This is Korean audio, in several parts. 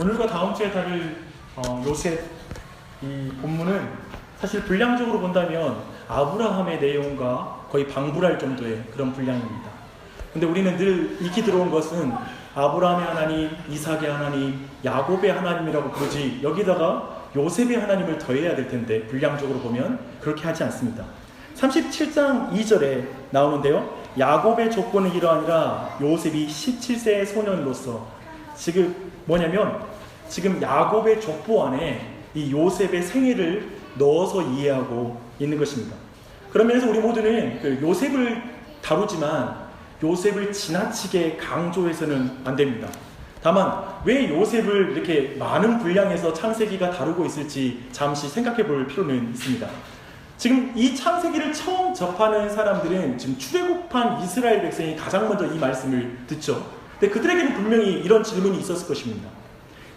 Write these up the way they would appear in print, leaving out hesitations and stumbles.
오늘과 다음 주에 다룰 요셉 이 본문은 사실 분량적으로 본다면 아브라함의 내용과 거의 방불할 정도의 그런 분량입니다. 근데 우리는 늘 익히 들어온 것은 아브라함의 하나님, 이삭의 하나님, 야곱의 하나님이라고 부르지 여기다가 요셉의 하나님을 더해야 될 텐데 분량적으로 보면 그렇게 하지 않습니다. 37장 2절에 나오는데요. 야곱의 조건은 이러하니라 요셉이 17세의 소년으로서 지금 뭐냐면 지금 야곱의 족보 안에 이 요셉의 생애를 넣어서 이해하고 있는 것입니다. 그런 면에서 우리 모두는 그 요셉을 다루지만 요셉을 지나치게 강조해서는 안 됩니다. 다만 왜 요셉을 이렇게 많은 분량에서 창세기가 다루고 있을지 잠시 생각해 볼 필요는 있습니다. 지금 이 창세기를 처음 접하는 사람들은 지금 출애굽한 이스라엘 백성이 가장 먼저 이 말씀을 듣죠. 근데 그들에게는 분명히 이런 질문이 있었을 것입니다.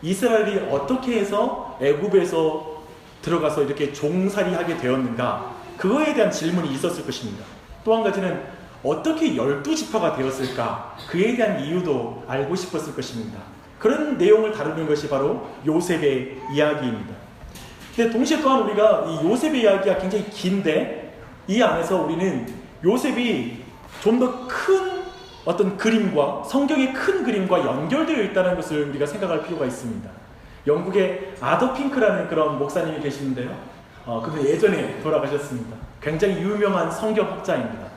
이스라엘이 어떻게 해서 애굽에서 들어가서 이렇게 종살이하게 되었는가? 그거에 대한 질문이 있었을 것입니다. 또 한 가지는 어떻게 12지파가 되었을까? 그에 대한 이유도 알고 싶었을 것입니다. 그런 내용을 다루는 것이 바로 요셉의 이야기입니다. 근데 동시에 또한 우리가 이 요셉의 이야기가 굉장히 긴데 이 안에서 우리는 요셉이 좀 더 큰 어떤 그림과 성경의 큰 그림과 연결되어 있다는 것을 우리가 생각할 필요가 있습니다. 영국에 아더 핑크라는 그런 목사님이 계시는데요. 그분 예전에 돌아가셨습니다. 굉장히 유명한 성경학자입니다.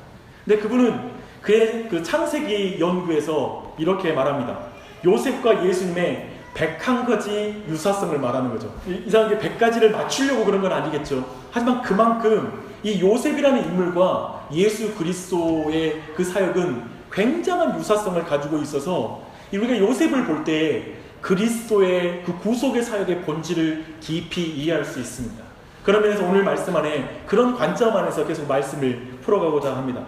근데 그분은 그의 그 창세기 연구에서 이렇게 말합니다. 요셉과 예수님의 101가지 유사성을 말하는 거죠. 이상하게 100가지를 맞추려고 그런 건 아니겠죠. 하지만 그만큼 이 요셉이라는 인물과 예수 그리스도의 그 사역은 굉장한 유사성을 가지고 있어서 우리가 요셉을 볼 때 그리스도의 그 구속의 사역의 본질을 깊이 이해할 수 있습니다. 그런 면에서 오늘 말씀 안에 그런 관점 안에서 계속 말씀을 풀어가고자 합니다.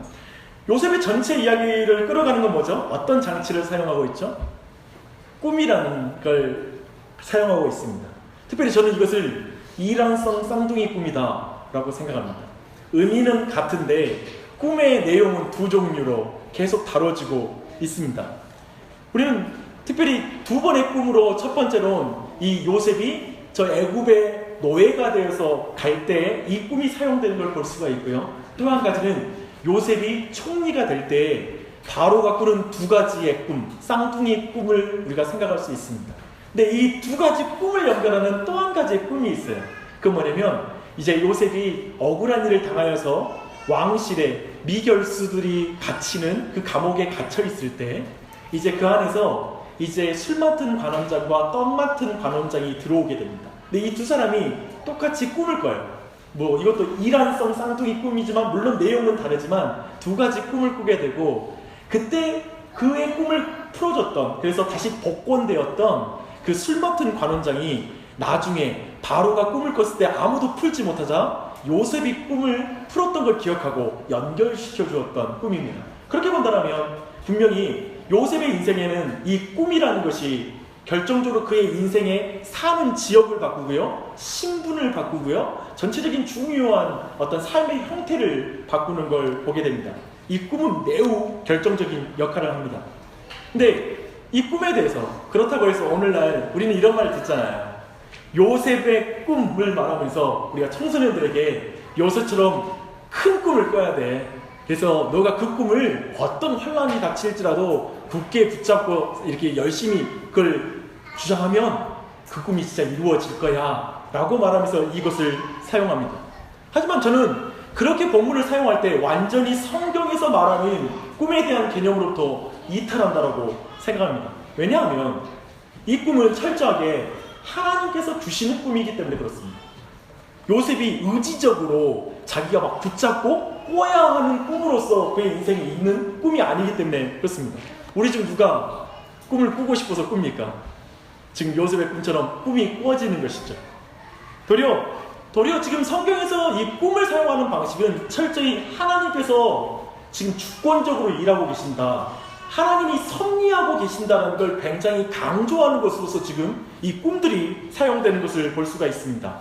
요셉의 전체 이야기를 끌어가는 건 뭐죠? 어떤 장치를 사용하고 있죠? 꿈이라는 걸 사용하고 있습니다. 특별히 저는 이것을 이란성 쌍둥이 꿈이다 라고 생각합니다. 의미는 같은데 꿈의 내용은 두 종류로 계속 다뤄지고 있습니다. 우리는 특별히 두 번의 꿈으로 첫 번째로는 이 요셉이 저 애굽의 노예가 되어서 갈 때 이 꿈이 사용되는 걸 볼 수가 있고요. 또 한 가지는 요셉이 총리가 될 때 바로가 꾸는 두 가지의 꿈, 쌍둥이 꿈을 우리가 생각할 수 있습니다. 근데 이 두 가지 꿈을 연결하는 또 한 가지의 꿈이 있어요. 그 뭐냐면 이제 요셉이 억울한 일을 당하여서 왕실에 미결수들이 갇히는 그 감옥에 갇혀 있을 때 이제 그 안에서 이제 술 맡은 관원장과 떡 맡은 관원장이 들어오게 됩니다. 근데 이 두 사람이 똑같이 꿈을 꿔요. 뭐 이것도 이란성 쌍둥이 꿈이지만 물론 내용은 다르지만 두 가지 꿈을 꾸게 되고 그때 그의 꿈을 풀어줬던 그래서 다시 복권되었던 그 술 맡은 관원장이 나중에 바로가 꿈을 꿨을 때 아무도 풀지 못하자 요셉이 꿈을 풀었던 걸 기억하고 연결시켜 주었던 꿈입니다. 그렇게 본다면 분명히 요셉의 인생에는 이 꿈이라는 것이 결정적으로 그의 인생의 사는 지역을 바꾸고요, 신분을 바꾸고요, 전체적인 중요한 어떤 삶의 형태를 바꾸는 걸 보게 됩니다. 이 꿈은 매우 결정적인 역할을 합니다. 근데 이 꿈에 대해서 그렇다고 해서 오늘날 우리는 이런 말 듣잖아요. 요셉의 꿈을 말하면서 우리가 청소년들에게 요셉처럼 큰 꿈을 꿔야 돼. 그래서 너가 그 꿈을 어떤 환란이 닥칠지라도 굳게 붙잡고 이렇게 열심히 그걸 주장하면 그 꿈이 진짜 이루어질 거야 라고 말하면서 이것을 사용합니다. 하지만 저는 그렇게 본문을 사용할 때 완전히 성경에서 말하는 꿈에 대한 개념으로부터 이탈한다라고 생각합니다. 왜냐하면 이 꿈은 철저하게 하나님께서 주시는 꿈이기 때문에 그렇습니다. 요셉이 의지적으로 자기가 막 붙잡고 꿔야 하는 꿈으로서 그의 인생에 있는 꿈이 아니기 때문에 그렇습니다. 우리 중 누가 꿈을 꾸고 싶어서 꿉니까? 지금 요셉의 꿈처럼 꿈이 꾸어지는 것이죠. 도리어 지금 성경에서 이 꿈을 사용하는 방식은 철저히 하나님께서 지금 주권적으로 일하고 계신다, 하나님이 섭리하고 계신다는 걸 굉장히 강조하는 것으로서 지금 이 꿈들이 사용되는 것을 볼 수가 있습니다.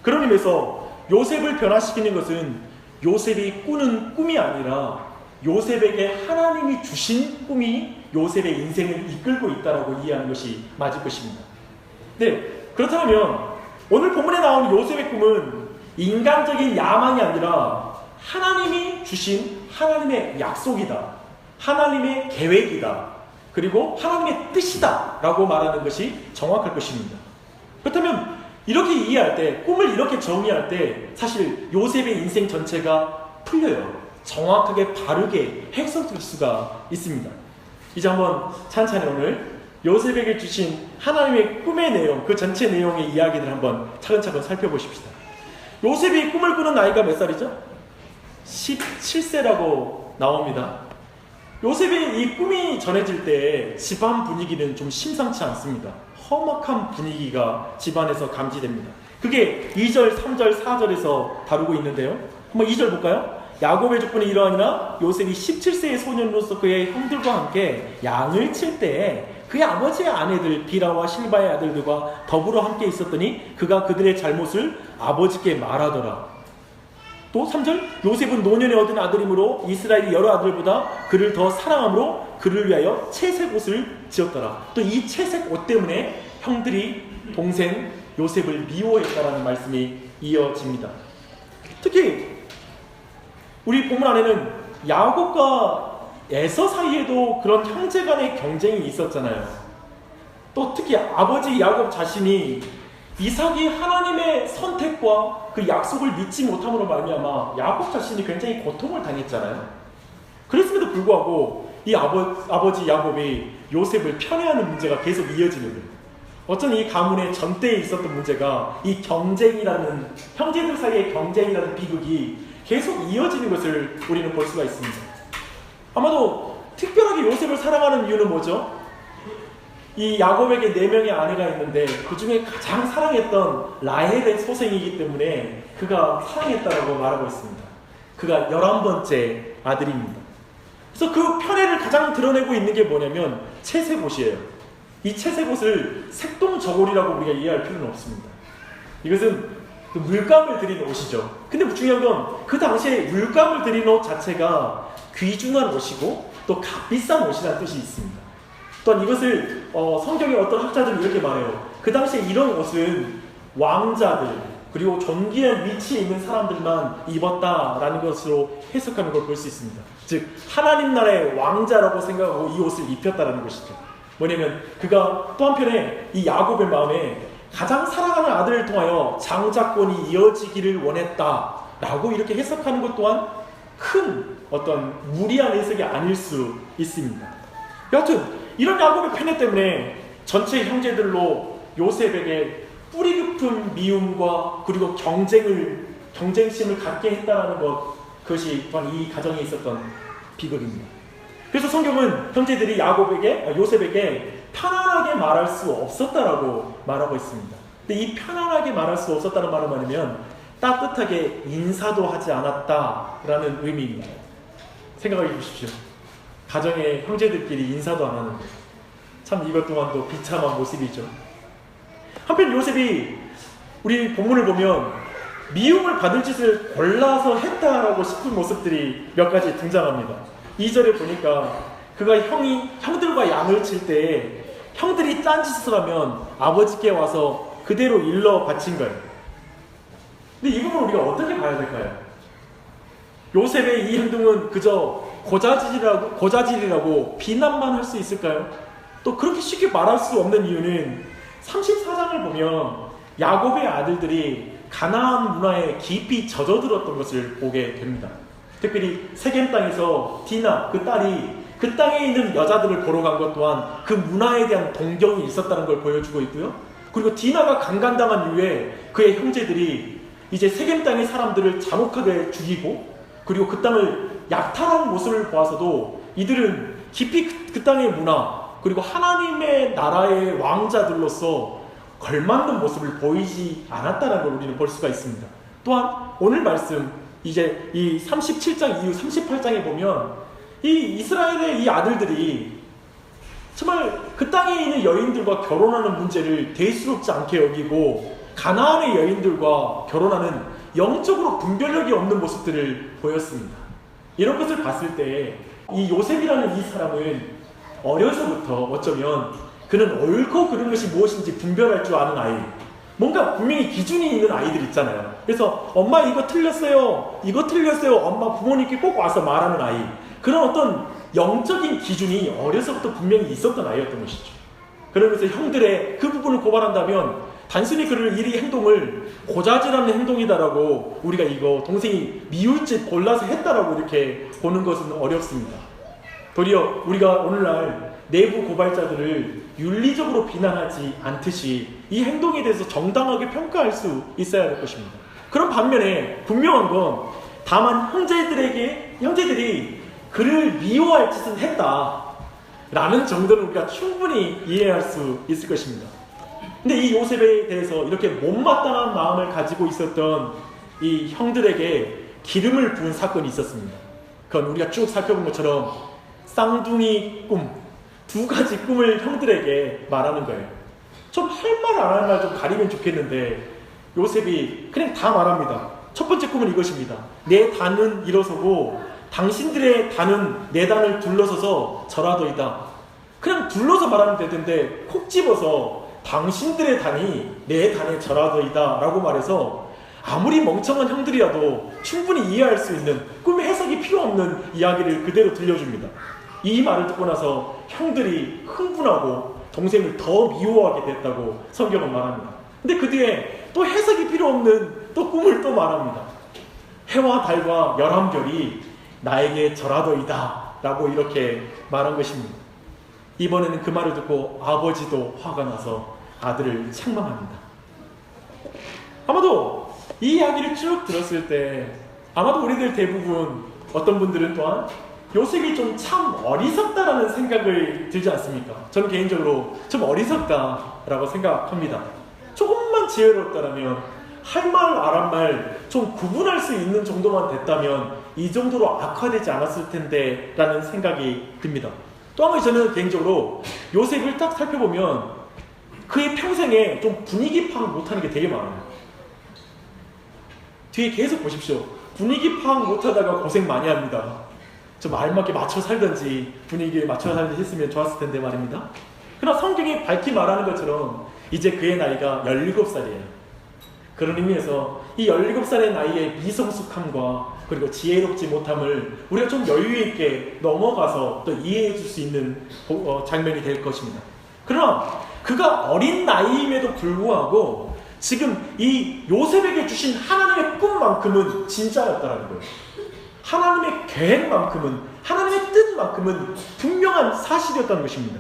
그런 의미에서 요셉을 변화시키는 것은 요셉이 꾸는 꿈이 아니라 요셉에게 하나님이 주신 꿈이 요셉의 인생을 이끌고 있다고 이해하는 것이 맞을 것입니다. 네, 그렇다면 오늘 본문에 나온 요셉의 꿈은 인간적인 야망이 아니라 하나님이 주신 하나님의 약속이다, 하나님의 계획이다, 그리고 하나님의 뜻이다 라고 말하는 것이 정확할 것입니다. 그렇다면 이렇게 이해할 때, 꿈을 이렇게 정의할 때 사실 요셉의 인생 전체가 풀려요. 정확하게 바르게 해석될 수가 있습니다. 이제 한번 찬찬히 오늘 요셉에게 주신 하나님의 꿈의 내용, 그 전체 내용의 이야기를 한번 차근차근 살펴보십시다. 요셉이 꿈을 꾸는 나이가 몇 살이죠? 17세라고 나옵니다. 요셉의 이 꿈이 전해질 때 집안 분위기는 좀 심상치 않습니다. 험악한 분위기가 집안에서 감지됩니다. 그게 2절, 3절, 4절에서 다루고 있는데요. 한번 2절 볼까요? 야곱의 족보는 이러하니라 요셉이 17세의 소년으로서 그의 형들과 함께 양을 칠 때에 그의 아버지의 아내들 비라와 실바의 아들들과 더불어 함께 있었더니 그가 그들의 잘못을 아버지께 말하더라. 또 3절 요셉은 노년에 얻은 아들이므로 이스라엘의 여러 아들보다 그를 더 사랑함으로 그를 위하여 채색 옷을 지었더라. 또 이 채색 옷 때문에 형들이 동생 요셉을 미워했다라는 말씀이 이어집니다. 특히 우리 본문 안에는 야곱과 에서 사이에도 그런 형제 간의 경쟁이 있었잖아요. 또 특히 아버지 야곱 자신이 이삭이 하나님의 선택과 그 약속을 믿지 못함으로 말미암아 야곱 자신이 굉장히 고통을 당했잖아요. 그랬음에도 불구하고 이 아버지 야곱이 요셉을 편애하는 문제가 계속 이어지는 거예요. 어쩌면 이 가문의 전때에 있었던 문제가 이 경쟁이라는, 형제들 사이의 경쟁이라는 비극이 계속 이어지는 것을 우리는 볼 수가 있습니다. 아마도 특별하게 요셉을 사랑하는 이유는 뭐죠? 이 야곱에게 4명의 아내가 있는데 그 중에 가장 사랑했던 라헬의 소생이기 때문에 그가 사랑했다라고 말하고 있습니다. 그가 11번째 아들입니다. 그래서 그 편애를 가장 드러내고 있는 게 뭐냐면 채색옷이에요. 이 채색옷을 색동저고리라고 우리가 이해할 필요는 없습니다. 이것은 물감을 들인 옷이죠. 근데 중요한 건 그 당시에 물감을 들인 옷 자체가 귀중한 옷이고 또 값비싼 옷이라는 뜻이 있습니다. 또한 이것을 성경의 어떤 학자들은 이렇게 말해요. 그 당시에 이런 옷은 왕자들 그리고 존귀한 위치에 있는 사람들만 입었다라는 것으로 해석하는 걸 볼 수 있습니다. 즉 하나님 나라의 왕자라고 생각하고 이 옷을 입혔다라는 것이죠. 뭐냐면 그가 또 한편에 이 야곱의 마음에 가장 사랑하는 아들을 통하여 장자권이 이어지기를 원했다라고 이렇게 해석하는 것 또한 큰 어떤 무리한 해석이 아닐 수 있습니다. 여하튼 이런 야곱의 편애 때문에 전체 형제들로 요셉에게 뿌리 깊은 미움과 그리고 경쟁심을 갖게 했다는 그것이 또한 이 가정에 있었던 비극입니다. 그래서 성경은 형제들이 요셉에게 편안하게 말할 수 없었다라고 말하고 있습니다. 근데 이 편안하게 말할 수 없었다는 말은 뭐냐면 따뜻하게 인사도 하지 않았다라는 의미입니다. 생각해 보십시오. 가정의 형제들끼리 인사도 안 하는 것. 참 이것 또한도 비참한 모습이죠. 한편 요셉이 우리 본문을 보면 미움을 받을 짓을 골라서 했다라고 싶은 모습들이 몇 가지 등장합니다. 2절에 보니까 그가 형들과 양을 칠 때 형들이 딴짓을 하면 아버지께 와서 그대로 일러 바친 거예요. 근데 이 부분을 우리가 어떻게 봐야 될까요? 요셉의 이 행동은 그저 고자질이라고 비난만 할 수 있을까요? 또 그렇게 쉽게 말할 수 없는 이유는 34장을 보면 야곱의 아들들이 가나안 문화에 깊이 젖어들었던 것을 보게 됩니다. 특별히 세겜 땅에서 디나 그 딸이 그 땅에 있는 여자들을 보러 간 것 또한 그 문화에 대한 동경이 있었다는 걸 보여주고 있고요. 그리고 디나가 강간당한 이후에 그의 형제들이 이제 세겜 땅의 사람들을 잔혹하게 죽이고 그리고 그 땅을 약탈한 모습을 보아서도 이들은 깊이 그 땅의 문화 그리고 하나님의 나라의 왕자들로서 걸맞는 모습을 보이지 않았다는 걸 우리는 볼 수가 있습니다. 또한 오늘 말씀 이제 이 37장 이후 38장에 보면 이 이스라엘의 이 아들들이 정말 그 땅에 있는 여인들과 결혼하는 문제를 대수롭지 않게 여기고 가나안의 여인들과 결혼하는 영적으로 분별력이 없는 모습들을 보였습니다. 이런 것을 봤을 때 이 요셉이라는 이 사람은 어려서부터 어쩌면 그는 옳고 그른 것이 무엇인지 분별할 줄 아는 아이. 뭔가 분명히 기준이 있는 아이들 있잖아요. 그래서 엄마 이거 틀렸어요. 이거 틀렸어요. 엄마 부모님께 꼭 와서 말하는 아이. 그런 어떤 영적인 기준이 어려서부터 분명히 있었던 아이였던 것이죠. 그러면서 형들의 그 부분을 고발한다면 단순히 그를 이 행동을 고자질하는 행동이다라고 우리가 이거 동생이 미울 짓 골라서 했다라고 이렇게 보는 것은 어렵습니다. 도리어 우리가 오늘날 내부 고발자들을 윤리적으로 비난하지 않듯이 이 행동에 대해서 정당하게 평가할 수 있어야 할 것입니다. 그런 반면에 분명한 건 다만 형제들이 그를 미워할 짓은 했다 라는 정도는 우리가 충분히 이해할 수 있을 것입니다. 근데 이 요셉에 대해서 이렇게 못마땅한 마음을 가지고 있었던 이 형들에게 기름을 부은 사건이 있었습니다. 그건 우리가 쭉 살펴본 것처럼 쌍둥이 꿈, 두 가지 꿈을 형들에게 말하는 거예요. 좀 할 말 안 할 말 좀 가리면 좋겠는데 요셉이 그냥 다 말합니다. 첫 번째 꿈은 이것입니다. 내 단은 일어서고 당신들의 단은 내 단을 둘러서서 절하더이다. 그냥 둘러서 말하면 되던데 콕 집어서 당신들의 단이 내 단에 절하더이다 라고 말해서 아무리 멍청한 형들이라도 충분히 이해할 수 있는 꿈의 해석이 필요 없는 이야기를 그대로 들려줍니다. 이 말을 듣고 나서 형들이 흥분하고 동생을 더 미워하게 됐다고 성경은 말합니다. 근데 그 뒤에 또 해석이 필요 없는 또 꿈을 또 말합니다. 해와 달과 열한별이 나에게 절하더이다 라고 이렇게 말한 것입니다. 이번에는 그 말을 듣고 아버지도 화가 나서 아들을 책망합니다. 아마도 이 이야기를 쭉 들었을 때 아마도 우리들 대부분 어떤 분들은 또한 요셉이 좀 참 어리석다라는 생각을 들지 않습니까? 저는 개인적으로 좀 어리석다라고 생각합니다. 조금만 지혜로웠다면 할 말, 안 할 말 좀 구분할 수 있는 정도만 됐다면 이 정도로 악화되지 않았을 텐데 라는 생각이 듭니다. 또 한 가지 저는 개인적으로 요셉을 딱 살펴보면 그의 평생에 좀 분위기 파악 못하는 게 되게 많아요. 뒤에 계속 보십시오. 분위기 파악 못하다가 고생 많이 합니다. 좀 알맞게 맞춰 살던지 분위기에 맞춰 살든지 했으면 좋았을 텐데 말입니다. 그러나 성경이 밝히 말하는 것처럼 이제 그의 나이가 17살이에요. 그런 의미에서 이 17살의 나이에 미성숙함과 그리고 지혜롭지 못함을 우리가 좀 여유 있게 넘어가서 또 이해해 줄 수 있는 장면이 될 것입니다. 그러나 그가 어린 나이임에도 불구하고 지금 이 요셉에게 주신 하나님의 꿈만큼은 진짜였다는 거예요. 하나님의 계획만큼은, 하나님의 뜻만큼은 분명한 사실이었다는 것입니다.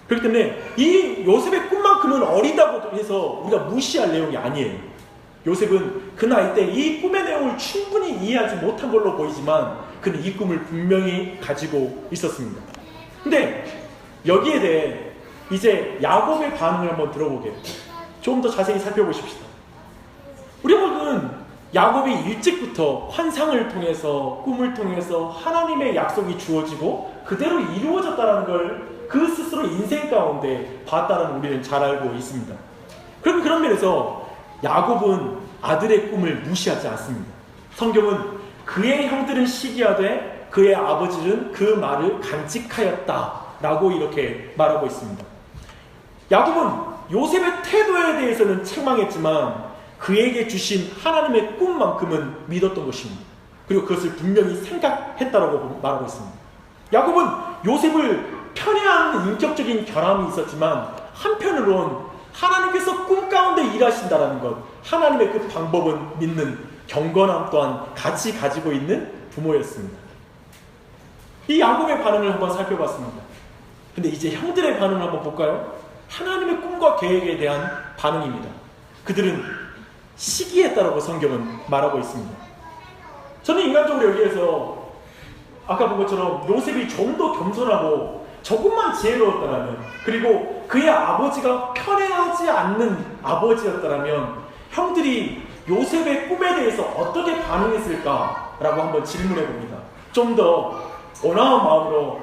그렇기 때문에 이 요셉의 꿈만큼은 어리다고 해서 우리가 무시할 내용이 아니에요. 요셉은 그 나이 때 이 꿈의 내용을 충분히 이해하지 못한 걸로 보이지만 그는 이 꿈을 분명히 가지고 있었습니다. 근데 여기에 대해 이제 야곱의 반응을 한번 들어보게요. 좀 더 자세히 살펴보십시다. 우리 모두는 야곱이 일찍부터 환상을 통해서 꿈을 통해서 하나님의 약속이 주어지고 그대로 이루어졌다는 걸 그 스스로 인생 가운데 봤다는 우리는 잘 알고 있습니다. 그럼 그런 면에서 야곱은 아들의 꿈을 무시하지 않습니다. 성경은 그의 형들은 시기하되 그의 아버지는 그 말을 간직하였다라고 이렇게 말하고 있습니다. 야곱은 요셉의 태도에 대해서는 책망했지만 그에게 주신 하나님의 꿈만큼은 믿었던 것입니다. 그리고 그것을 분명히 생각했다라고 말하고 있습니다. 야곱은 요셉을 편애하는 인격적인 결함이 있었지만 한편으론 하나님께서 꿈 가운데 일하신다는 것, 하나님의 그 방법은 믿는 경건함 또한 같이 가지고 있는 부모였습니다. 이 야곱의 반응을 한번 살펴봤습니다. 근데 이제 형들의 반응을 한번 볼까요? 하나님의 꿈과 계획에 대한 반응입니다. 그들은 시기했다라고 성경은 말하고 있습니다. 저는 인간적으로 여기에서 아까 본 것처럼 요셉이 좀 더 겸손하고 조금만 지혜로웠다면, 그리고 그의 아버지가 편애하지 않는 아버지였다면 형들이 요셉의 꿈에 대해서 어떻게 반응했을까라고 한번 질문해 봅니다. 좀 더 온화한 마음으로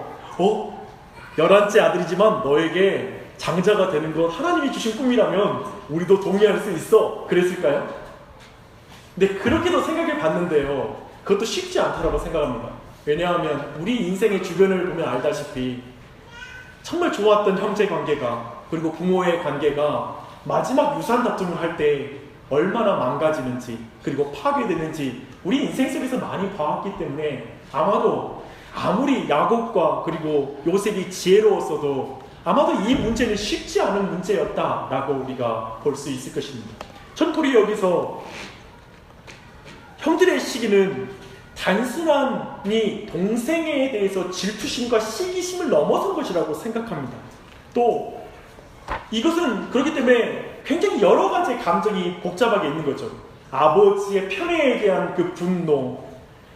11째 아들이지만 너에게 장자가 되는 것 하나님이 주신 꿈이라면 우리도 동의할 수 있어, 그랬을까요? 근데 그렇게도 생각해 봤는데요, 그것도 쉽지 않다라고 생각합니다. 왜냐하면 우리 인생의 주변을 보면 알다시피 정말 좋았던 형제 관계가, 그리고 부모의 관계가 마지막 유산 다툼을 할 때 얼마나 망가지는지, 그리고 파괴되는지 우리 인생 속에서 많이 봐왔기 때문에 아마도 아무리 야곱과 그리고 요셉이 지혜로웠어도 아마도 이 문제는 쉽지 않은 문제였다라고 우리가 볼 수 있을 것입니다. 전토리 여기서 형들의 시기는 단순히 동생에 대해서 질투심과 시기심을 넘어선 것이라고 생각합니다. 또 이것은 그렇기 때문에 굉장히 여러 가지 감정이 복잡하게 있는 거죠. 아버지의 편애에 대한 그 분노,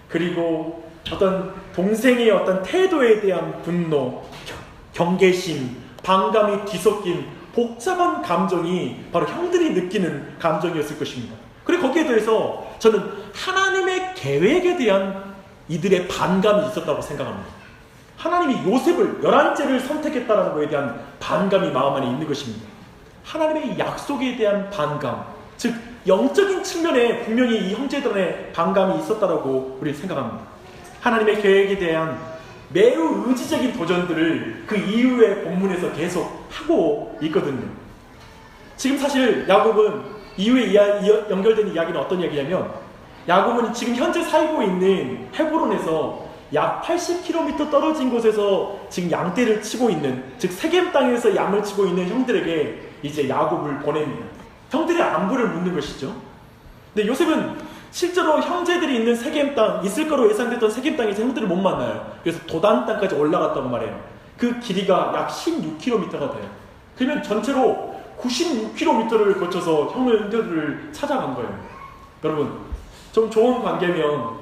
그리고 어떤 동생의 어떤 태도에 대한 분노, 경계심, 반감이 뒤섞인 복잡한 감정이 바로 형들이 느끼는 감정이었을 것입니다. 그리고 거기에 더해서 저는 하나님의 계획에 대한 이들의 반감이 있었다고 생각합니다. 하나님이 요셉을 11째를 선택했다는 것에 대한 반감이 마음 안에 있는 것입니다. 하나님의 약속에 대한 반감, 즉 영적인 측면에 분명히 이 형제들의 반감이 있었다고 우리는 생각합니다. 하나님의 계획에 대한 매우 의지적인 도전들을 그 이후의 본문에서 계속 하고 있거든요. 지금 사실 야곱은 이후에 연결되는 이야기는 어떤 이야기냐면, 야곱은 지금 현재 살고 있는 헤브론에서 약 80km 떨어진 곳에서 지금 양떼를 치고 있는, 즉 세겜 땅에서 양을 치고 있는 형들에게 이제 야곱을 보냅니다. 형들의 안부를 묻는 것이죠. 근데 요셉은 실제로 형제들이 있는 세겜 땅, 있을 거로 예상됐던 세겜 땅에서 형들을 못 만나요. 그래서 도단 땅까지 올라갔다고 말해요. 그 길이가 약 16km가 돼요. 그러면 전체로 96km를 거쳐서 형들을 찾아간 거예요. 여러분, 좀 좋은 관계면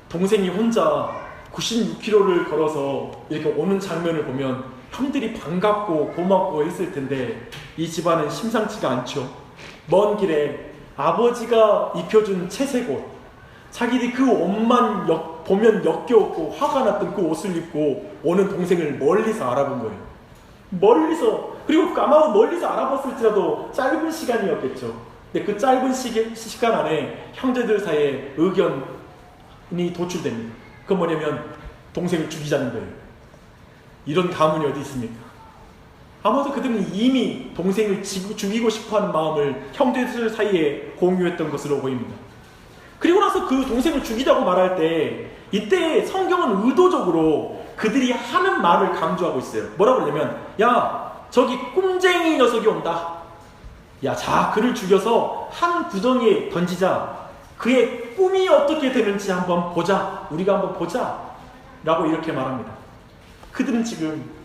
동생이 혼자 96km를 걸어서 이렇게 오는 장면을 보면 형들이 반갑고 고맙고 했을 텐데, 이 집안은 심상치가 않죠. 먼 길에 아버지가 입혀준 채색 옷, 자기들이 그 옷만 보면 역겨웠고 화가 났던 그 옷을 입고 오는 동생을 멀리서 알아본 거예요. 멀리서, 그리고 아마 멀리서 알아봤을지라도 짧은 시간이었겠죠. 근데 그 짧은 시간 안에 형제들 사이에 의견이 도출됩니다. 그건 뭐냐면 동생을 죽이자는 거예요. 이런 가문이 어디 있습니까? 아마도 그들은 이미 동생을 죽이고 싶어하는 마음을 형제들 사이에 공유했던 것으로 보입니다. 그리고 나서 그 동생을 죽이자고 말할 때, 이때 성경은 의도적으로 그들이 하는 말을 강조하고 있어요. 뭐라고 그러냐면, 야, 저기 꼼쟁이 녀석이 온다. 야, 자, 그를 죽여서 한 구덩이에 던지자. 그의 꿈이 어떻게 되는지 한번 보자. 우리가 한번 보자. 라고 이렇게 말합니다. 그들은 지금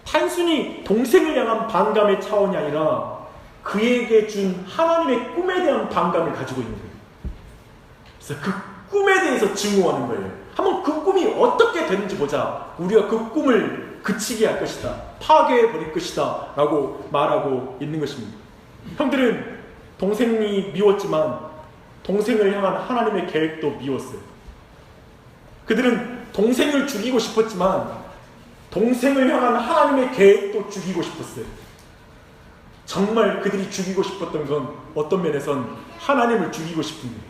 단순히 동생을 향한 반감의 차원이 아니라 그에게 준 하나님의 꿈에 대한 반감을 가지고 있는 거예요. 그래서 그 꿈에 대해서 증오하는 거예요. 한번 그 꿈이 어떻게 되는지 보자. 우리가 그 꿈을 그치게 할 것이다. 파괴해버릴 것이다. 라고 말하고 있는 것입니다. 형들은 동생이 미웠지만 동생을 향한 하나님의 계획도 미웠어요. 그들은 동생을 죽이고 싶었지만 동생을 향한 하나님의 계획도 죽이고 싶었어요. 정말 그들이 죽이고 싶었던 건 어떤 면에선 하나님을 죽이고 싶은 거예요.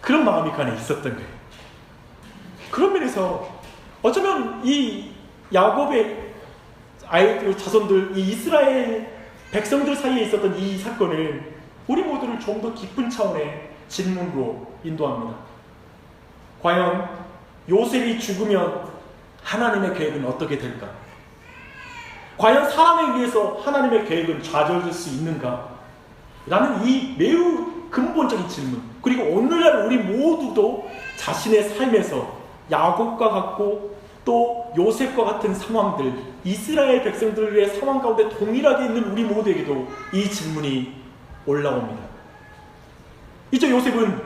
그런 마음이 그 안에 있었던 거예요. 그런 면에서 어쩌면 이 야곱의 아이들, 자손들, 이 이스라엘 백성들 사이에 있었던 이 사건을 우리 모두를 좀 더 깊은 차원의 질문으로 인도합니다. 과연 요셉이 죽으면 하나님의 계획은 어떻게 될까? 과연 사람에 의해서 하나님의 계획은 좌절될 수 있는가? 라는 이 매우 근본적인 질문, 그리고 오늘날 우리 모두도 자신의 삶에서 야곱과 같고 또 요셉과 같은 상황들, 이스라엘 백성들의 상황 가운데 동일하게 있는 우리 모두에게도 이 질문이 올라옵니다. 이제 요셉은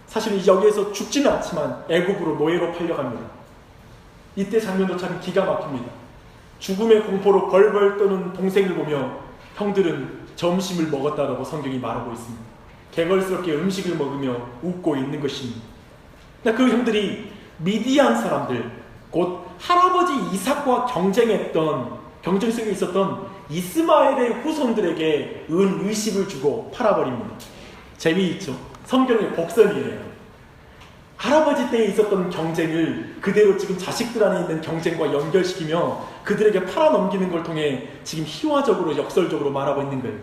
사실은 여기에서 죽지는 않지만 애굽으로 노예로 팔려갑니다. 이때 장면도 참 기가 막힙니다. 죽음의 공포로 벌벌 떠는 동생을 보며 형들은 점심을 먹었다라고 성경이 말하고 있습니다. 개걸스럽게 음식을 먹으며 웃고 있는 것입니다. 그 형들이 미디안 사람들, 곧 할아버지 이삭과 경쟁 속에 있었던 이스마엘의 후손들에게 의식을 주고 팔아버립니다. 재미있죠? 성경의 복선이에요. 할아버지 때에 있었던 경쟁을 그대로 지금 자식들 안에 있는 경쟁과 연결시키며 그들에게 팔아넘기는 걸 통해 지금 희화적으로 역설적으로 말하고 있는 거예요.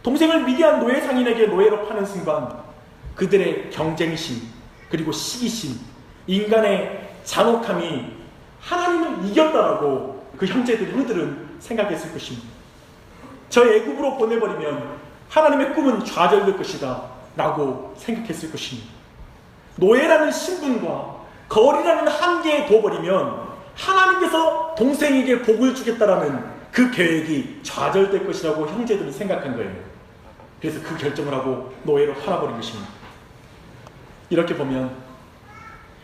동생을 미디안 노예 상인에게 노예로 파는 순간 그들의 경쟁심 그리고 시기심, 인간의 잔혹함이 하나님을 이겼다라고 그 형제들은 생각했을 것입니다. 저 애굽으로 보내버리면 하나님의 꿈은 좌절될 것이다 라고 생각했을 것입니다. 노예라는 신분과 거리라는 한계에 둬버리면 하나님께서 동생에게 복을 주겠다라는 그 계획이 좌절될 것이라고 형제들은 생각한 거예요. 그래서 그 결정을 하고 노예로 팔아버린 것입니다. 이렇게 보면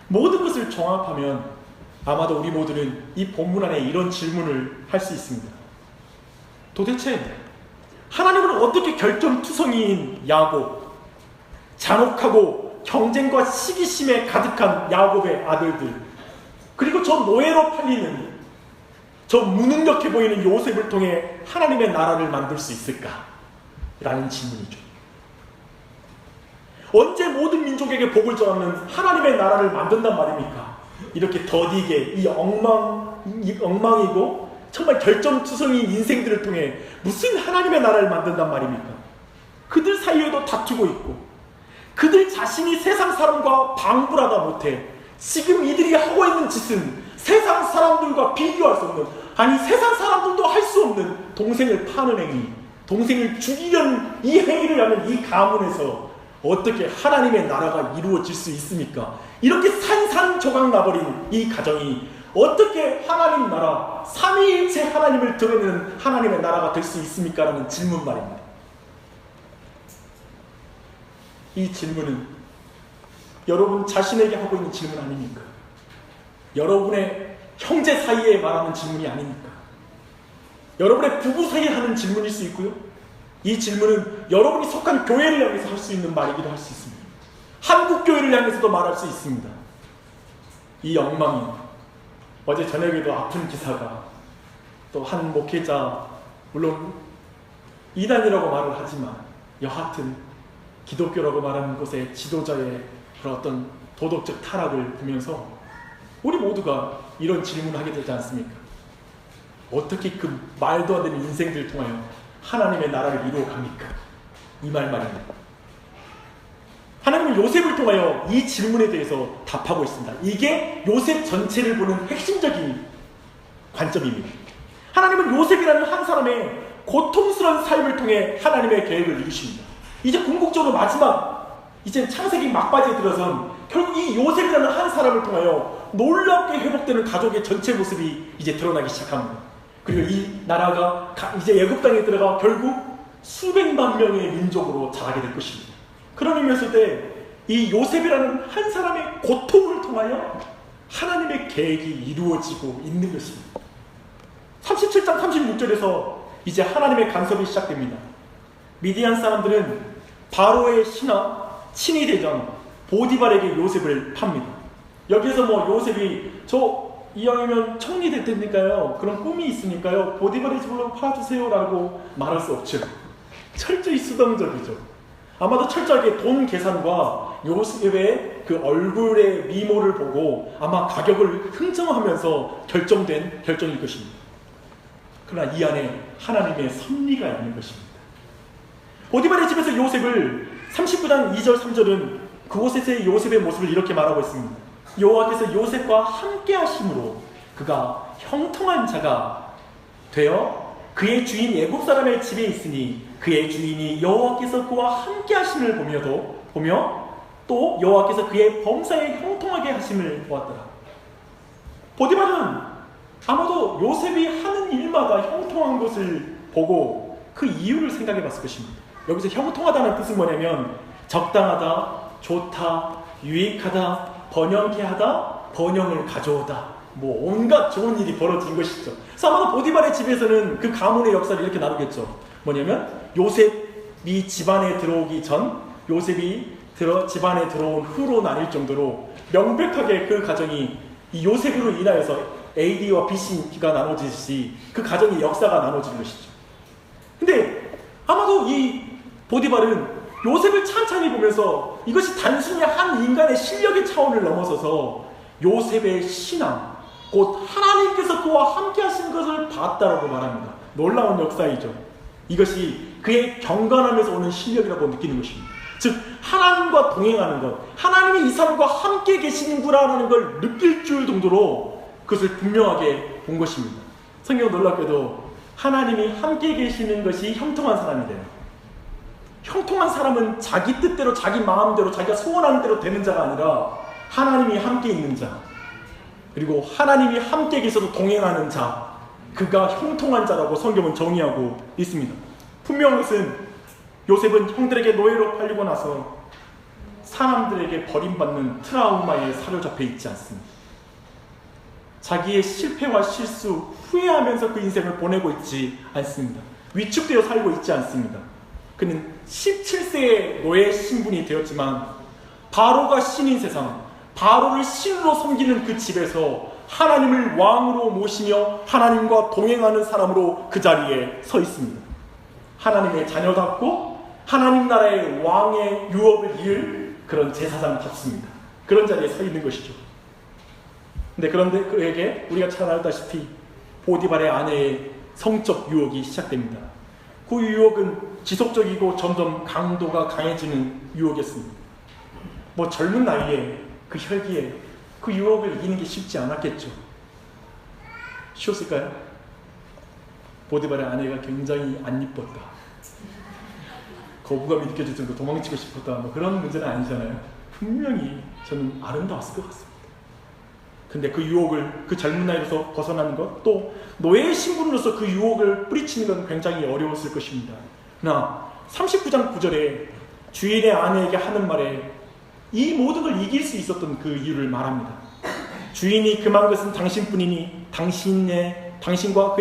모든 것을 종합하면 아마도 우리 모두는 이 본문 안에 이런 질문을 할 수 있습니다. 도대체 하나님은 어떻게 결정투성이인 야곱, 잔혹하고 경쟁과 시기심에 가득한 야곱의 아들들, 그리고 저 노예로 팔리는 저 무능력해 보이는 요셉을 통해 하나님의 나라를 만들 수 있을까? 라는 질문이죠. 언제 모든 민족에게 복을 전하는 하나님의 나라를 만든단 말입니까? 이렇게 더디게 이 엉망이고 정말 결정투성이인 인생들을 통해 무슨 하나님의 나라를 만든단 말입니까? 그들 사이에도 다투고 있고 그들 자신이 세상 사람과 방불하다 못해 지금 이들이 하고 있는 짓은 세상 사람들과 비교할 수 없는, 아니 세상 사람들도 할 수 없는 동생을 파는 행위, 동생을 죽이려는 이 행위를 하는 이 가문에서 어떻게 하나님의 나라가 이루어질 수 있습니까? 이렇게 산산조각 나버린 이 가정이 어떻게 하나님 나라, 삼위일체 하나님을 드러내는 하나님의 나라가 될 수 있습니까? 라는 질문 말입니다. 이 질문은 여러분 자신에게 하고 있는 질문 아닙니까? 여러분의 형제 사이에 말하는 질문이 아닙니까? 여러분의 부부 사이에 하는 질문일 수 있고요. 이 질문은 여러분이 속한 교회를 향해서 할 수 있는 말이기도 할 수 있습니다. 한국 교회를 향해서도 말할 수 있습니다. 이 엉망이 어제 저녁에도 아픈 기사가 또 한 목회자, 물론 이단이라고 말을 하지만 여하튼 기독교라고 말하는 곳의 지도자의 그런 어떤 도덕적 타락을 보면서 우리 모두가 이런 질문을 하게 되지 않습니까? 어떻게 그 말도 안 되는 인생들을 통하여 하나님의 나라를 이루어갑니까? 이 말입니다. 하나님은 요셉을 통하여 이 질문에 대해서 답하고 있습니다. 이게 요셉 전체를 보는 핵심적인 관점입니다. 하나님은 요셉이라는 한 사람의 고통스러운 삶을 통해 하나님의 계획을 이루십니다. 이제 궁극적으로 마지막, 이제 창세기 막바지에 들어선 결국 이 요셉이라는 한 사람을 통하여 놀랍게 회복되는 가족의 전체 모습이 이제 드러나기 시작합니다. 그리고 이 나라가 이제 애굽 땅에 들어가 결국 수백만 명의 민족으로 자라게 될 것입니다. 그런 의미였을 때 이 요셉이라는 한 사람의 고통을 통하여 하나님의 계획이 이루어지고 있는 것입니다. 37장 36절에서 이제 하나님의 간섭이 시작됩니다. 미디안 사람들은 바로의 친위 대장 보디발에게 요셉을 팝니다. 여기에서 뭐 요셉이 이왕이면 청리됐다니까요, 그런 꿈이 있으니까요, 보디발의 집으로 팔아주세요 라고 말할 수 없죠. 철저히 수동적이죠. 아마도 철저하게 돈 계산과 요셉의 그 얼굴의 미모를 보고 아마 가격을 흥정하면서 결정된 결정일 것입니다. 그러나 이 안에 하나님의 섭리가 있는 것입니다. 보디발의 집에서 요셉을 39장 2절 3절은 그곳에서의 요셉의 모습을 이렇게 말하고 있습니다. 여호와께서 요셉과 함께 하심으로 그가 형통한 자가 되어 그의 주인 애굽 사람의 집에 있으니 그의 주인이 여호와께서 그와 함께 하심을 보며 또 여호와께서 그의 범사에 형통하게 하심을 보았더라. 보디발은 아마도 요셉이 하는 일마다 형통한 것을 보고 그 이유를 생각해 봤을 것입니다. 여기서 형통하다는 뜻은 뭐냐면 적당하다, 좋다, 유익하다, 번영케 하다, 번영을 가져오다, 뭐 온갖 좋은 일이 벌어진 것이죠. 그래서 아마도 보디발의 집에서는 그 가문의 역사를 이렇게 나누겠죠. 뭐냐면 요셉이 집안에 들어오기 전, 요셉이 집안에 들어온 후로 나뉠 정도로 명백하게 그 가정이 이 요셉으로 인하여서 AD와 BC가 나눠지듯이 그 가정의 역사가 나눠지는 것이죠. 근데 아마도 이 보디발은 요셉을 찬찬히 보면서 이것이 단순히 한 인간의 실력의 차원을 넘어서서 요셉의 신앙, 곧 하나님께서 그와 함께 하신 것을 봤다라고 말합니다. 놀라운 역사이죠. 이것이 그의 경건함에서 오는 실력이라고 느끼는 것입니다. 즉 하나님과 동행하는 것, 하나님이 이 사람과 함께 계시는구나라는 걸 느낄 줄 정도로 그것을 분명하게 본 것입니다. 성경 놀랍게도 하나님이 함께 계시는 것이 형통한 사람이 돼요. 형통한 사람은 자기 뜻대로, 자기 마음대로, 자기가 소원하는 대로 되는 자가 아니라 하나님이 함께 있는 자, 그리고 하나님이 함께 계셔서 동행하는 자, 그가 형통한 자라고 성경은 정의하고 있습니다. 분명한 것은 요셉은 형들에게 노예로 팔리고 나서 사람들에게 버림받는 트라우마에 사로잡혀 있지 않습니다. 자기의 실패와 실수, 후회하면서 그 인생을 보내고 있지 않습니다. 위축되어 살고 있지 않습니다. 그는 17세의 노예 신분이 되었지만 바로가 신인 세상, 바로를 신으로 섬기는 그 집에서 하나님을 왕으로 모시며 하나님과 동행하는 사람으로 그 자리에 서 있습니다. 하나님의 자녀답고 하나님 나라의 왕의 유업을 이을 그런 제사장답습니다. 그런 자리에 서 있는 것이죠. 그런데 그에게 우리가 잘 알다시피 보디발의 아내의 성적 유혹이 시작됩니다. 그 유혹은 지속적이고 점점 강도가 강해지는 유혹이었습니다. 젊은 나이에 그 혈기에 그 유혹을 이기는 게 쉽지 않았겠죠. 쉬웠을까요? 보디발의 아내가 굉장히 안 이뻤다, 거부감이 느껴질 정도로 도망치고 싶었다, 그런 문제는 아니잖아요. 분명히 저는 아름다웠을 것 같습니다. 근데 그 유혹을 그 젊은 나이로서 벗어나는 것, 또 노예의 신분으로서 그 유혹을 뿌리치는 건 굉장히 어려웠을 것입니다. 그러나 39장 9절에 주인의 아내에게 하는 말에 이 모든 걸 이길 수 있었던 그 이유를 말합니다. 주인이 금한 것은 당신뿐이니 당신과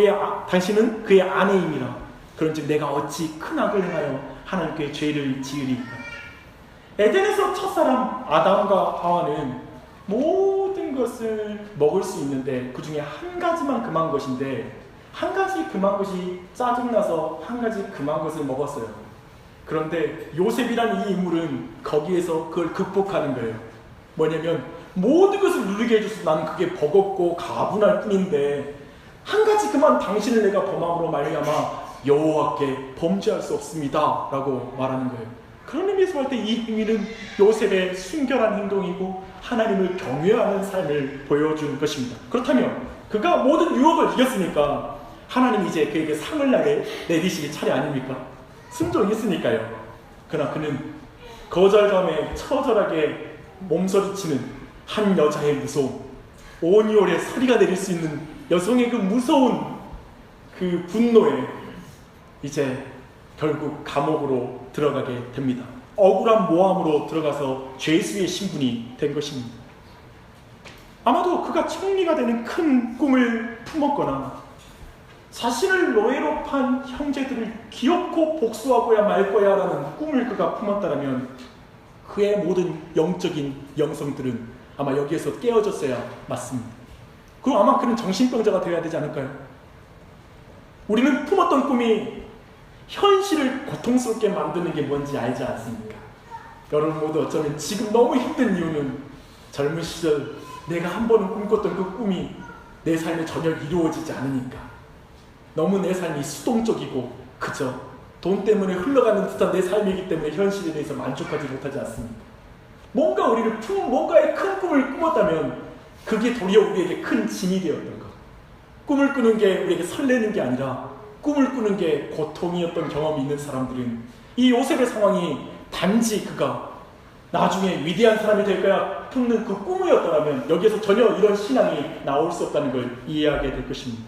당신은 그의 아내임이라. 그런즉 내가 어찌 큰 악을 행하여 하나님께 죄를 지으리까. 에덴에서 첫사람 아담과 하와는 모든 것을 먹을 수 있는데 그 중에 한 가지만 금한 것인데, 한 가지 금한 것이 짜증나서 한 가지 금한 것을 먹었어요. 그런데 요셉이란 이 인물은 거기에서 그걸 극복하는 거예요. 뭐냐면 모든 것을 누리게 해줘서 나는 그게 버겁고 가분할 뿐인데 한 가지 그만 당신을 내가 범함으로 말미암아 여호와께 범죄할 수 없습니다 라고 말하는 거예요. 그런 의미에서 볼 때 이 행위는 요셉의 순결한 행동이고 하나님을 경외하는 삶을 보여준 것입니다. 그렇다면 그가 모든 유혹을 이겼으니까 하나님이 이제 그에게 상을 내리실 차례 아닙니까? 순종했으니까요. 그러나 그는 거절감에 처절하게 몸서리치는 한 여자의 무서움, 오니올의 소리가 내릴 수 있는 여성의 그 무서운 그 분노에 이제 결국 감옥으로 들어가게 됩니다. 억울한 모함으로 들어가서 죄수의 신분이 된 것입니다. 아마도 그가 총리가 되는 큰 꿈을 품었거나 자신을 노예로 판 형제들을 기어코 복수하고야 말 거야 라는 꿈을 그가 품었다면 그의 모든 영적인 영성들은 아마 여기에서 깨어졌어야 맞습니다. 그럼 아마 그는 정신병자가 되어야 되지 않을까요? 우리는 품었던 꿈이 현실을 고통스럽게 만드는 게 뭔지 알지 않습니까? 여러분 모두 어쩌면 지금 너무 힘든 이유는 젊은 시절 내가 한 번은 꿈꿨던 그 꿈이 내 삶에 전혀 이루어지지 않으니까, 너무 내 삶이 수동적이고 그저 돈 때문에 흘러가는 듯한 내 삶이기 때문에 현실에 대해서 만족하지 못하지 않습니까? 뭔가의 큰 꿈을 꾸었다면 그게 도리어 우리에게 큰 짐이 되었던 것. 꿈을 꾸는 게 우리에게 설레는 게 아니라 꿈을 꾸는 게 고통이었던 경험이 있는 사람들은 이 요셉의 상황이 단지 그가 나중에 위대한 사람이 될 거야 품는 그 꿈이었더라면 여기에서 전혀 이런 신앙이 나올 수 없다는 걸 이해하게 될 것입니다.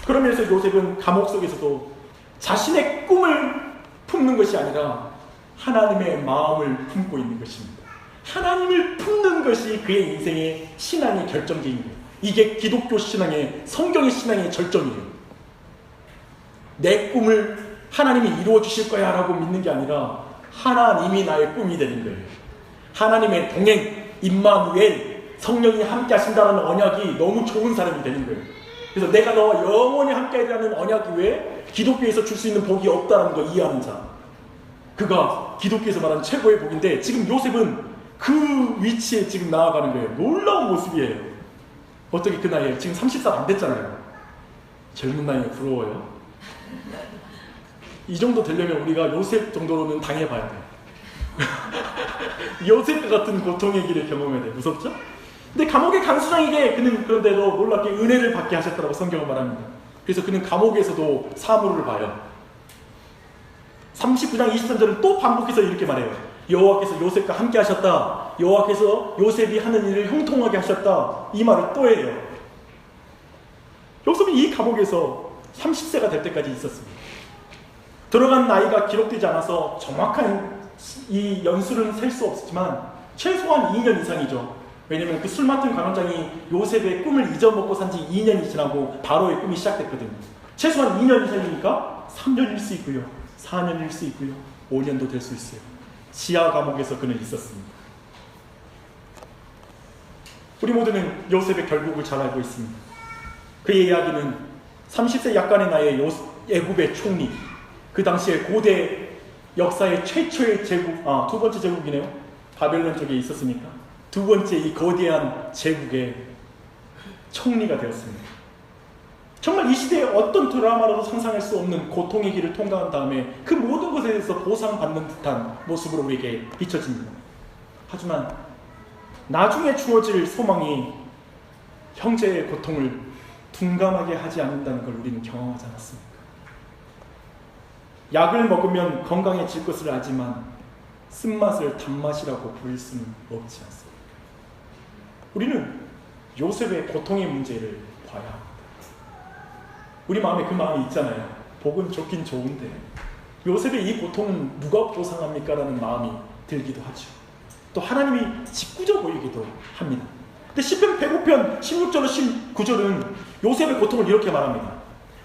그러면서 요셉은 감옥 속에서도 자신의 꿈을 품는 것이 아니라 하나님의 마음을 품고 있는 것입니다. 하나님을 품는 것이 그의 인생의 신앙의 결정기입니다. 이게 기독교 신앙의, 성경의 신앙의 절정이에요. 내 꿈을 하나님이 이루어 주실 거야 라고 믿는 게 아니라 하나님이 나의 꿈이 되는 거예요. 하나님의 동행, 임마누엘, 성령이 함께 하신다는 언약이 너무 좋은 사람이 되는 거예요. 그래서 내가 너와 영원히 함께 하리라는 언약 외에 기독교에서 줄 수 있는 복이 없다는 걸 이해하는 자, 그가 기독교에서 말하는 최고의 복인데 지금 요셉은 그 위치에 지금 나아가는 거예요. 놀라운 모습이에요. 어떻게 그 나이에 지금 30살 안 됐잖아요. 젊은 나이에 부러워요. 이 정도 되려면 우리가 요셉 정도로는 당해봐야 돼요. 요셉 같은 고통의 길을 경험해야 돼요. 무섭죠? 근데 감옥의 간수장에게 그는 그런데도 놀랍게 은혜를 받게 하셨다고 성경은 말합니다. 그래서 그는 감옥에서도 사물을 봐요. 39장 23절은 또 반복해서 이렇게 말해요. 여호와께서 요셉과 함께 하셨다. 여호와께서 요셉이 하는 일을 형통하게 하셨다. 이 말을 또 해요. 요셉이 이 감옥에서 30세가 될 때까지 있었습니다. 들어간 나이가 기록되지 않아서 정확한 이 연수는 셀 수 없지만 최소한 2년 이상이죠. 왜냐면 그 술 맡은 관원장이 요셉의 꿈을 잊어먹고 산 지 2년이 지나고 바로의 꿈이 시작됐거든요. 최소한 2년 이상이니까 3년일 수 있고요, 4년일 수 있고요, 5년도 될 수 있어요. 지하 감옥에서 그는 있었습니다. 우리 모두는 요셉의 결국을 잘 알고 있습니다. 그의 이야기는 30세 약간의 나이에 애굽의 총리, 그 당시에 고대 역사의 최초의 제국, 두 번째 제국이네요. 바벨론 쪽에 있었으니까 두 번째 이 거대한 제국의 총리가 되었습니다. 정말 이 시대에 어떤 드라마로도 상상할 수 없는 고통의 길을 통과한 다음에 그 모든 것에 대해서 보상받는 듯한 모습으로 우리에게 비춰집니다. 하지만 나중에 주어질 소망이 형제의 고통을 둔감하게 하지 않는다는 걸 우리는 경험하지 않았습니까? 약을 먹으면 건강해질 것을 알지만 쓴맛을 단맛이라고 부를 수는 없지 않습니까? 우리는 요셉의 고통의 문제를 봐야 합니다. 우리 마음에 그 마음이 있잖아요. 복은 좋긴 좋은데 요셉의 이 고통은 누가 보상합니까? 라는 마음이 들기도 하죠. 또 하나님이 짓궂어 보이기도 합니다. 근데 시편 105편 16절로 19절은 요셉의 고통을 이렇게 말합니다.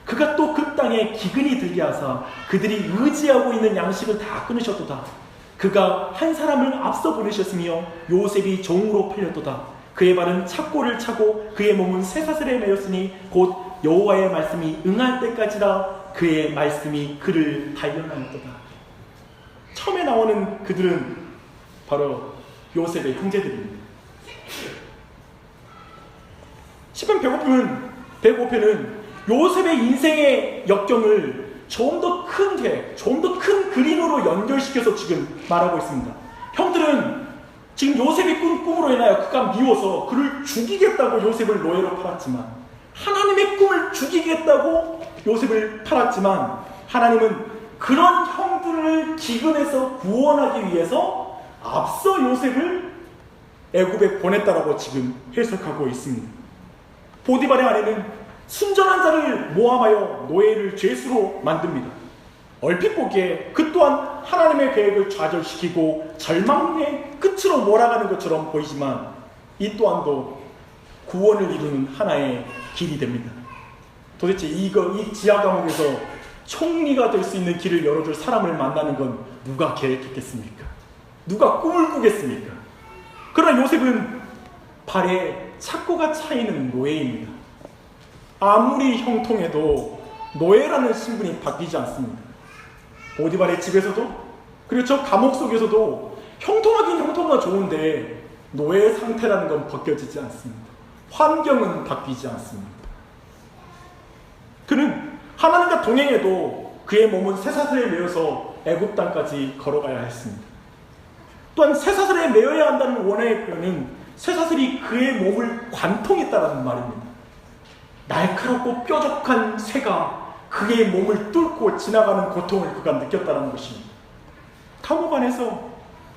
그가 또 그 땅에 기근이 들게 하사 그들이 의지하고 있는 양식을 다 끊으셨도다. 그가 한 사람을 앞서 보내셨으며 요셉이 종으로 팔렸도다. 그의 발은 착고를 차고 그의 몸은 쇠사슬에 매였으니 곧 여호와의 말씀이 응할 때까지라 그의 말씀이 그를 단련하였도다. 처음에 나오는 그들은 바로 요셉의 형제들입니다. 시편 105편은 요셉의 인생의 역경을 좀 더 큰 게, 좀 더 큰 그림으로 연결시켜서 지금 말하고 있습니다. 형들은 지금 요셉이 꾼 꿈으로 인하여 그가 미워서 그를 죽이겠다고 요셉을 노예로 팔았지만, 하나님의 꿈을 죽이겠다고 요셉을 팔았지만, 하나님은 그런 형들을 기근에서 구원하기 위해서 앞서 요셉을 애굽에 보냈다라고 지금 해석하고 있습니다. 보디발의 아내는 순전한 자를 모함하여 노예를 죄수로 만듭니다. 얼핏 보기에 그 또한 하나님의 계획을 좌절시키고 절망의 끝으로 몰아가는 것처럼 보이지만 이 또한도 구원을 이루는 하나의 길이 됩니다. 도대체 이 지하 감옥에서 총리가 될 수 있는 길을 열어줄 사람을 만나는 건 누가 계획했겠습니까? 누가 꿈을 꾸겠습니까? 그러나 요셉은 발에 착고가 차이는 노예입니다. 아무리 형통해도 노예라는 신분이 바뀌지 않습니다. 보디발의 집에서도, 그리고 저 감옥 속에서도 형통하긴 형통하면 좋은데 노예 상태라는 건 벗겨지지 않습니다. 환경은 바뀌지 않습니다. 그는 하나님과 동행해도 그의 몸은 쇠사슬에 매여서 애굽 땅까지 걸어가야 했습니다. 또한 쇠사슬에 매여야 한다는 원어의 표현은 쇠사슬이 그의 몸을 관통했다는 말입니다. 날카롭고 뾰족한 쇠가 그의 몸을 뚫고 지나가는 고통을 그가 느꼈다는 것입니다. 감옥 안에서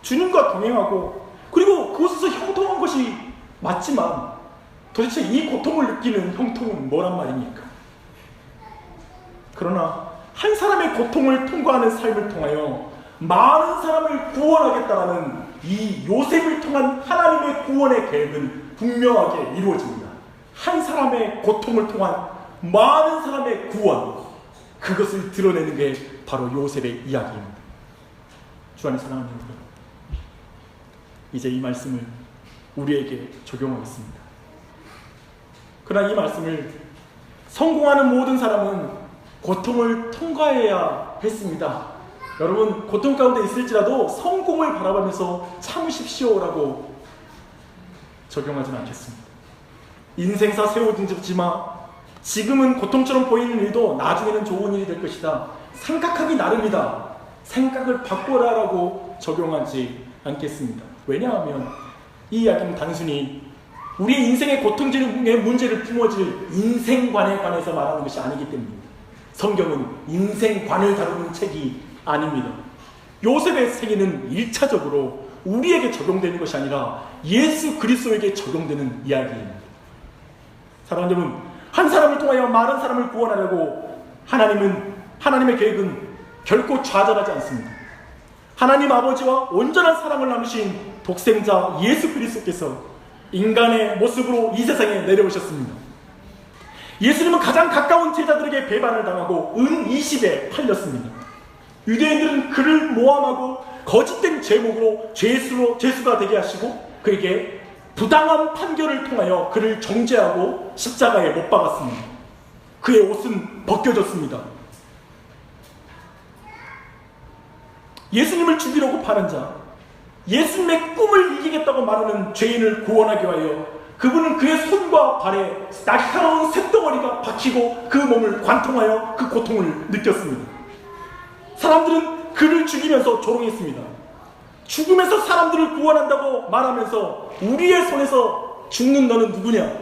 주님과 동행하고 그리고 그곳에서 형통한 것이 맞지만 도대체 이 고통을 느끼는 형통은 뭐란 말입니까? 그러나 한 사람의 고통을 통과하는 삶을 통하여 많은 사람을 구원하겠다라는 이 요셉을 통한 하나님의 구원의 계획은 분명하게 이루어집니다. 한 사람의 고통을 통한 많은 사람의 구원, 그것을 드러내는 게 바로 요셉의 이야기입니다. 주 안에 사랑하는 여러분, 이제 이 말씀을 우리에게 적용하겠습니다. 그러나 이 말씀을 성공하는 모든 사람은 고통을 통과해야 했습니다 여러분, 고통 가운데 있을지라도 성공을 바라보면서 참으십시오라고 적용하지는 않겠습니다. 인생사 세워지지 마. 지금은 고통처럼 보이는 일도 나중에는 좋은 일이 될 것이다. 생각하기 나름이다. 생각을 바꿔라라고 적용하지 않겠습니다. 왜냐하면 이 이야기는 단순히 우리의 인생의 고통의 문제를 품어질 인생관에 관해서 말하는 것이 아니기 때문입니다. 성경은 인생관을 다루는 책이 아닙니다. 요셉의 생애는 1차적으로 우리에게 적용되는 것이 아니라 예수 그리스도에게 적용되는 이야기입니다. 사랑하는 여러분, 한 사람을 통하여 많은 사람을 구원하려고 하나님의 계획은 결코 좌절하지 않습니다. 하나님 아버지와 온전한 사랑을 나누신 독생자 예수 그리스도께서 인간의 모습으로 이 세상에 내려오셨습니다. 예수님은 가장 가까운 제자들에게 배반을 당하고 은 20에 팔렸습니다. 유대인들은 그를 모함하고 거짓된 제목으로 죄수가 되게 하시고 그에게 부당한 판결을 통하여 그를 정죄하고 십자가에 못 박았습니다. 그의 옷은 벗겨졌습니다. 예수님을 죽이려고 파는 자, 예수님의 꿈을 이기겠다고 말하는 죄인을 구원하기 위하여 그분은 그의 손과 발에 날카로운 쇳덩어리가 박히고 그 몸을 관통하여 그 고통을 느꼈습니다. 사람들은 그를 죽이면서 조롱했습니다. 죽으면서 사람들을 구원한다고 말하면서 우리의 손에서 죽는 너는 누구냐?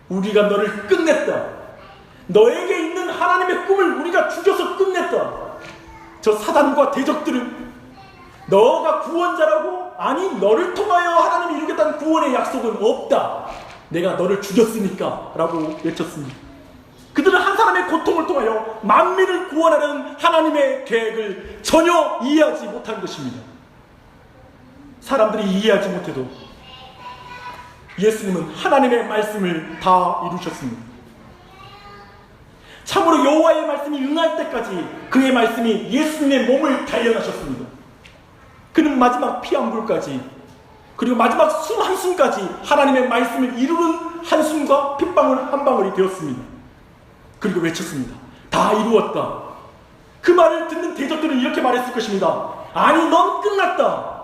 우리가 너를 끝냈다. 너에게 있는 하나님의 꿈을 우리가 죽여서 끝냈다. 저 사단과 대적들은 너가 구원자라고? 아니, 너를 통하여 하나님이 이루겠다는 구원의 약속은 없다. 내가 너를 죽였으니까 라고 외쳤습니다. 그들은 한 사람의 고통을 통하여 만민을 구원하는 하나님의 계획을 전혀 이해하지 못한 것입니다. 사람들이 이해하지 못해도 예수님은 하나님의 말씀을 다 이루셨습니다. 참으로 여호와의 말씀이 응할 때까지 그의 말씀이 예수님의 몸을 단련하셨습니다. 그는 마지막 피 한 불까지 그리고 마지막 숨 한숨까지 하나님의 말씀을 이루는 한숨과 핏방울 한 방울이 되었습니다. 그리고 외쳤습니다. 다 이루었다. 그 말을 듣는 대적들은 이렇게 말했을 것입니다. 아니, 넌 끝났다.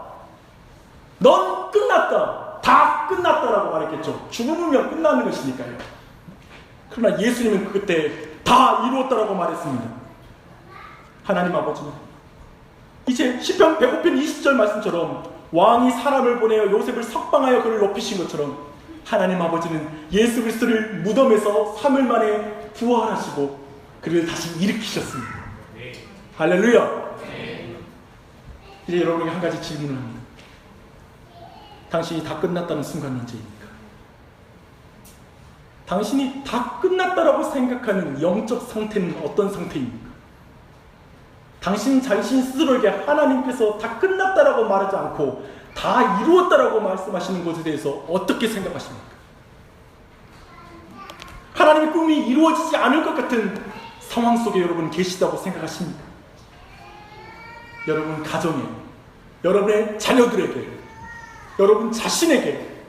넌 끝났다. 다 끝났다라고 말했겠죠. 죽음이면 끝나는 것이니까요. 그러나 예수님은 그때 다 이루었다라고 말했습니다. 하나님 아버지는 이제 시편 105편 20절 말씀처럼 왕이 사람을 보내어 요셉을 석방하여 그를 높이신 것처럼 하나님 아버지는 예수 그리스도를 무덤에서 3일 만에 부활하시고 그를 다시 일으키셨습니다. 할렐루야. 이제 여러분에게 한 가지 질문을 합니다. 당신이 다 끝났다는 순간이 언제입니까? 당신이 다 끝났다라고 생각하는 영적 상태는 어떤 상태입니까? 당신 자신 스스로에게 하나님께서 다 끝났다라고 말하지 않고 다 이루었다라고 말씀하시는 것에 대해서 어떻게 생각하십니까? 하나님의 꿈이 이루어지지 않을 것 같은 상황 속에 여러분 계시다고 생각하십니까? 여러분 가정에, 여러분의 자녀들에게, 여러분 자신에게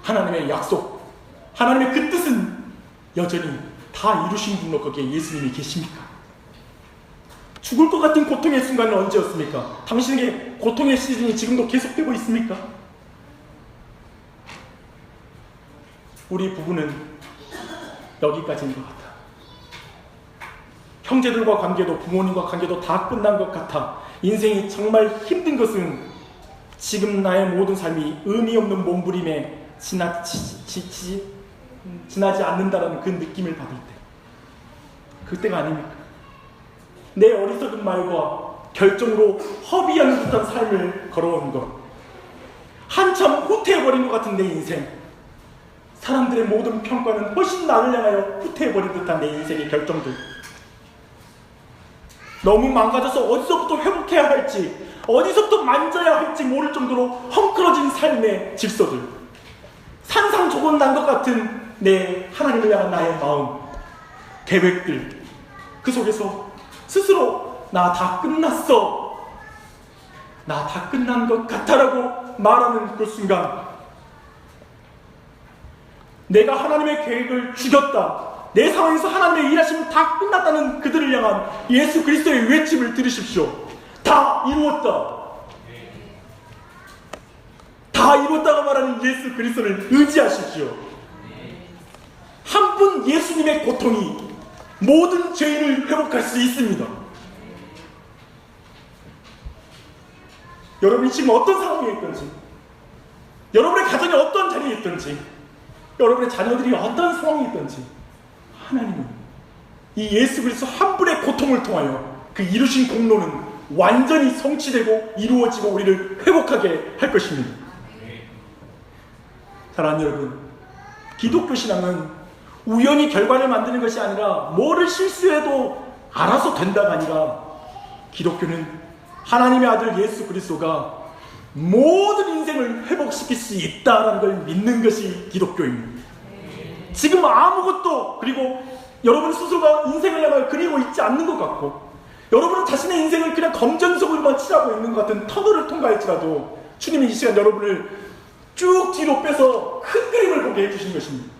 하나님의 약속, 하나님의 그 뜻은 여전히 다 이루신 분으로 거기에 예수님이 계십니까? 죽을 것 같은 고통의 순간은 언제였습니까? 당신에게 고통의 시즌이 지금도 계속되고 있습니까? 우리 부부는 여기까지인 것 같아. 형제들과 관계도 부모님과 관계도 다 끝난 것 같아. 인생이 정말 힘든 것은 지금 나의 모든 삶이 의미 없는 몸부림에 지나지 않는다라는 그 느낌을 받을 때, 그때가 아닙니까? 내 어리석은 말과 결정으로 허비하는 듯한 삶을 걸어온 것, 한참 후퇴해버린 것 같은 내 인생, 사람들의 모든 평가는 훨씬 나를 향하여 후퇴해버린 듯한 내 인생의 결정들, 너무 망가져서 어디서부터 회복해야 할지, 어디서부터 만져야 할지 모를 정도로 헝클어진 삶의 질서들, 산상조각 난 것 같은 내 하나님을 향한 나의 마음, 계획들, 그 속에서 스스로 나 다 끝났어, 나 다 끝난 것 같아라고 말하는 그 순간, 내가 하나님의 계획을 죽였다, 내 상황에서 하나님의 일하심은 다 끝났다는 그들을 향한 예수 그리스도의 외침을 들으십시오. 다 이루었다. 다 이뤘다가 말하는 예수 그리스도를 의지하십시오. 한 분 예수님의 고통이 모든 죄인을 회복할 수 있습니다. 여러분이 지금 어떤 상황에 있든지, 여러분의 가정이 어떤 자리에 있든지, 여러분의 자녀들이 어떤 상황에 있든지, 하나님은 이 예수 그리스도 한 분의 고통을 통하여 그 이루신 공로는 완전히 성취되고 이루어지고 우리를 회복하게 할 것입니다. 사랑하는 여러분, 기독교 신앙은 우연히 결과를 만드는 것이 아니라 뭐를 실수해도 알아서 된다가 아니라, 기독교는 하나님의 아들 예수 그리스도가 모든 인생을 회복시킬 수 있다는 걸 믿는 것이 기독교입니다. 지금 아무것도, 그리고 여러분 스스로가 인생을 향하여 그리고 있지 않는 것 같고, 여러분은 자신의 인생을 그냥 검정색으로만 칠하고 있는 것 같은 터널을 통과할지라도 주님이 이 시간 여러분을 쭉 뒤로 빼서 큰 그림을 보게 해주신 것입니다.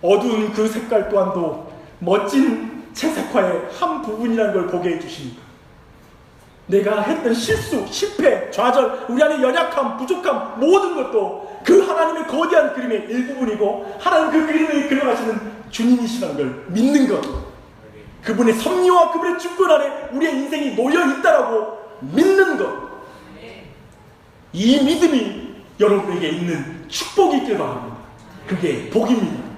어두운 그 색깔 또한도 멋진 채색화의 한 부분이라는 걸 보게 해주십니다. 내가 했던 실수, 실패, 좌절, 우리 안에 연약함, 부족함, 모든 것도 그 하나님의 거대한 그림의 일부분이고, 하나님 그 그림을 그려가시는 주님이시라는 걸 믿는 것, 그분의 섭리와 그분의 주권 아래 우리의 인생이 놓여있다라고 믿는 것, 이 믿음이 여러분에게 있는 축복이 있길 바랍니다. 그게 복입니다.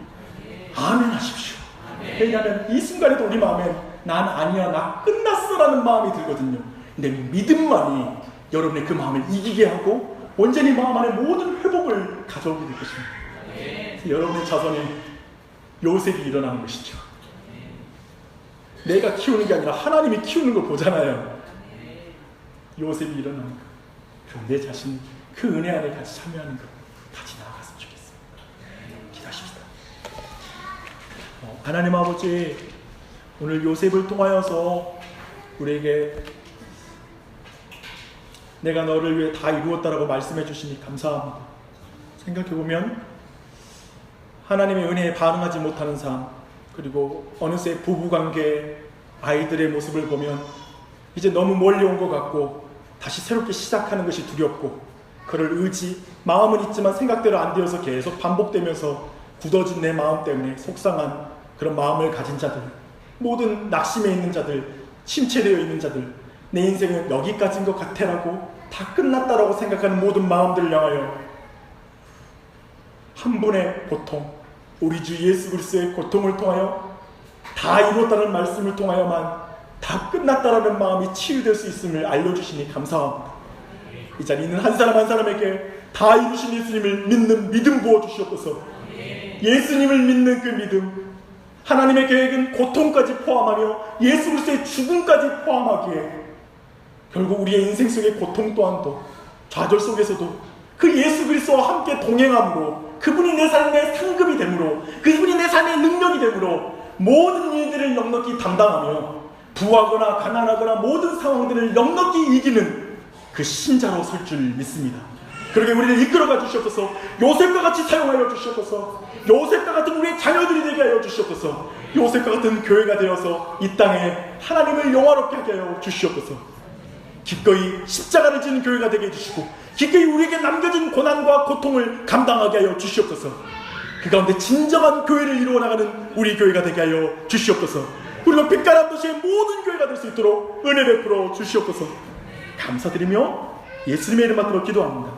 아멘 하십시오. 왜냐하면 이 순간에도 우리 마음에 난 아니야, 나 끝났어 라는 마음이 들거든요. 근데 믿음만이 여러분의 그 마음을 이기게 하고 온전히 마음 안에 모든 회복을 가져오게 될 것입니다. 여러분의 자손에 요셉이 일어나는 것이죠. 내가 키우는 게 아니라 하나님이 키우는 걸 보잖아요. 요셉이 일어나는 것, 그럼 내 자신 그 은혜 안에 같이 참여하는 것, 같이 나아갔으면 좋겠습니다. 기도하십시다. 하나님 아버지, 오늘 요셉을 통하여서 우리에게 내가 너를 위해 다 이루었다라고 말씀해 주시니 감사합니다. 생각해보면 하나님의 은혜에 반응하지 못하는 삶, 그리고 어느새 부부관계, 아이들의 모습을 보면 이제 너무 멀리 온 것 같고 다시 새롭게 시작하는 것이 두렵고, 그럴 의지, 마음은 있지만 생각대로 안 되어서 계속 반복되면서 굳어진 내 마음 때문에 속상한 그런 마음을 가진 자들, 모든 낙심해 있는 자들, 침체되어 있는 자들, 내 인생은 여기까지인 것 같아라고 다 끝났다라고 생각하는 모든 마음들을 향하여 한 분의 고통, 우리 주 예수 그리스도의 고통을 통하여 다 이뤘다는 말씀을 통하여만 다 끝났다라는 마음이 치유될 수 있음을 알려주시니 감사합니다. 이 자리에 있는 한 사람 한 사람에게 다 이루신 예수님을 믿는 믿음 부어주시옵소서. 예수님을 믿는 그 믿음, 하나님의 계획은 고통까지 포함하며 예수 그리스도의 죽음까지 포함하기에 결국 우리의 인생 속의 고통 또한도, 좌절 속에서도 그 예수 그리스도와 함께 동행함으로, 그분이 내 삶의 상급이 되므로, 그분이 내 삶의 능력이 되므로 모든 일들을 넉넉히 담당하며 부하거나 가난하거나 모든 상황들을 넉넉히 이기는 그 신자로 설 줄 믿습니다. 그러게 우리를 이끌어가 주시옵소서. 요셉과 같이 사용하여 주시옵소서. 요셉과 같은 우리의 자녀들이 되게 하여 주시옵소서. 요셉과 같은 교회가 되어서 이 땅에 하나님을 영화롭게 하게 하여 주시옵소서. 기꺼이 십자가를 지는 교회가 되게 해주시고, 기꺼이 우리에게 남겨진 고난과 고통을 감당하게 하여 주시옵소서. 그 가운데 진정한 교회를 이루어 나가는 우리 교회가 되게 하여 주시옵소서. 우리가 빛가람 도시의 모든 교회가 될 수 있도록 은혜 베풀어 주시옵소서. 감사드리며 예수님의 이름 받들어 기도합니다.